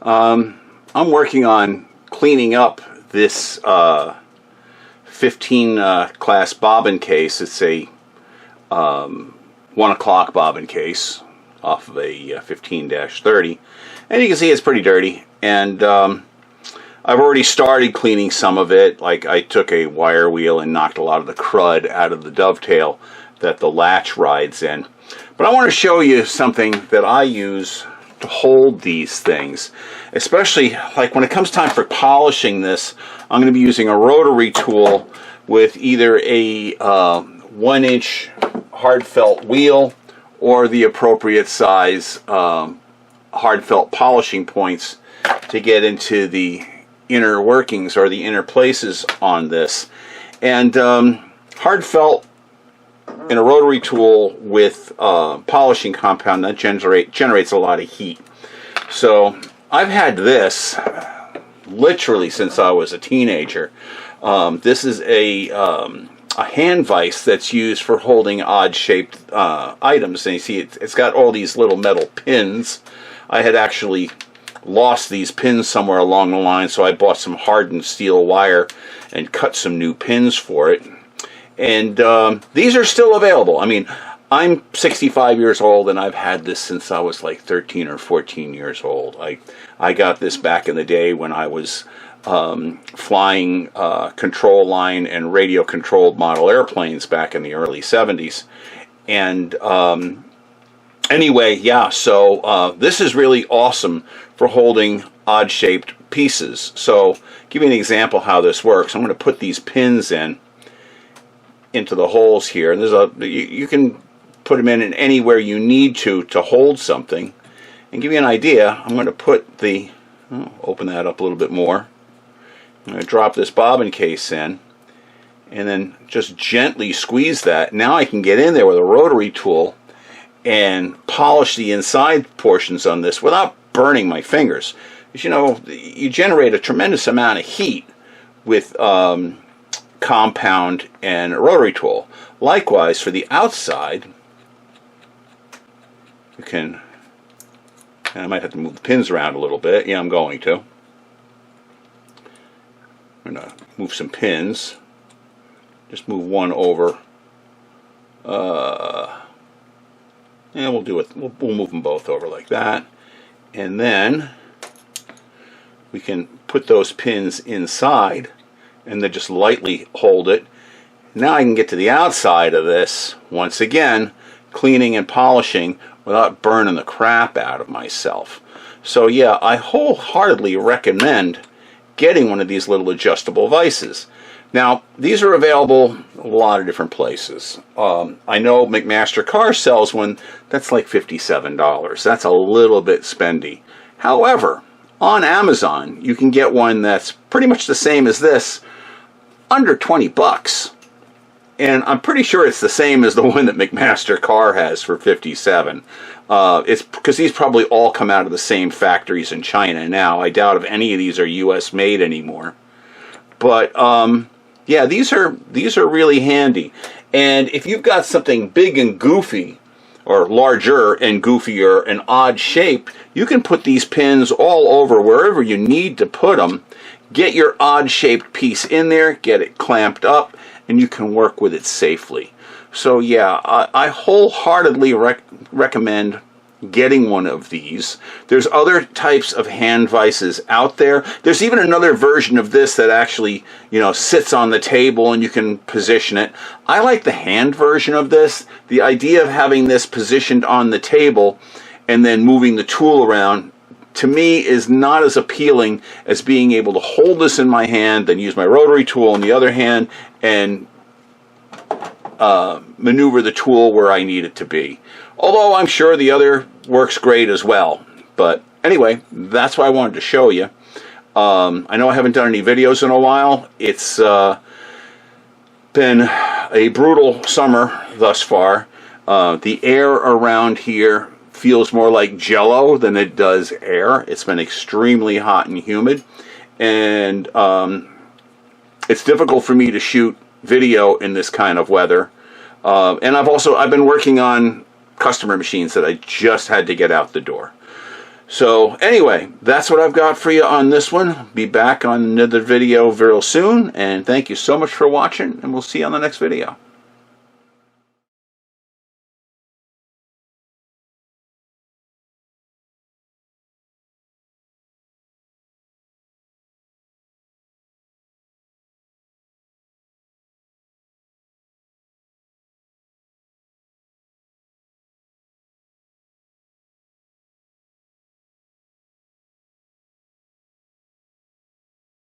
I'm working on cleaning up this 15 class bobbin case. It's a 1 o'clock bobbin case off of a 15-30, and you can see it's pretty dirty. And I've already started cleaning some of it. Like, I took a wire wheel and knocked a lot of the crud out of the dovetail that the latch rides in. But I want to show you something that I use to hold these things, especially like when it comes time for polishing this. I'm going to be using a rotary tool with either a 1-inch hard felt wheel or the appropriate size hard felt polishing points to get into the inner workings or the inner places on this. And hard felt in a rotary tool with polishing compound, that generates a lot of heat. So I've had this literally since I was a teenager. This is a hand vise that's used for holding odd shaped items, and you see it's got all these little metal pins. I had actually lost these pins somewhere along the line, so I bought some hardened steel wire and cut some new pins for it. And these are still available. I mean, I'm 65 years old, and I've had this since I was like 13 or 14 years old. I got this back in the day when I was flying control line and radio controlled model airplanes back in the early 70s. And anyway, yeah, so this is really awesome for holding odd shaped pieces. So give you an example how this works. I'm going to put these pins into the holes here, and there's you can put them in anywhere you need to hold something. And give you an idea, I'm going to put open that up a little bit more. I'm going to drop this bobbin case in and then just gently squeeze that. Now I can get in there with a rotary tool and polish the inside portions on this without burning my fingers. Because, you know, you generate a tremendous amount of heat with compound and a rotary tool. Likewise, for the outside, you can, and I might have to move the pins around a little bit. Yeah, I'm going to. I'm going to move some pins. Just move one over. Yeah, we'll do it. We'll move them both over like that. And then we can put those pins inside and then just lightly hold it. Now I can get to the outside of this, once again, cleaning and polishing without burning the crap out of myself. So yeah, I wholeheartedly recommend getting one of these little adjustable vices. Now, these are available a lot of different places. I know McMaster-Carr sells one that's like $57. That's a little bit spendy. However, on Amazon, you can get one that's pretty much the same as this, under 20 bucks. And I'm pretty sure it's the same as the one that McMaster-Carr has for 57. It's because these probably all come out of the same factories in China now. I doubt if any of these are US made anymore. But yeah, these are really handy. And if you've got something big and goofy, or larger and goofier and odd shape, you can put these pins all over wherever you need to put them. Get your odd shaped piece in there, get it clamped up, and you can work with it safely. So yeah, I wholeheartedly recommend getting one of these. There's other types of hand vices out there. There's even another version of this that actually, you know, sits on the table and you can position it. I like the hand version of this. The idea of having this positioned on the table and then moving the tool around, to me, is not as appealing as being able to hold this in my hand, then use my rotary tool in the other hand and maneuver the tool where I need it to be. Although I'm sure the other works great as well. But anyway, that's what I wanted to show you. I know I haven't done any videos in a while. It's been a brutal summer thus far. The air around here feels more like jello than it does air. It's been extremely hot and humid. And it's difficult for me to shoot video in this kind of weather. And I've been working on customer machines that I just had to get out the door. So anyway, that's what I've got for you on this one. Be back on another video real soon, and thank you so much for watching, and we'll see you on the next video.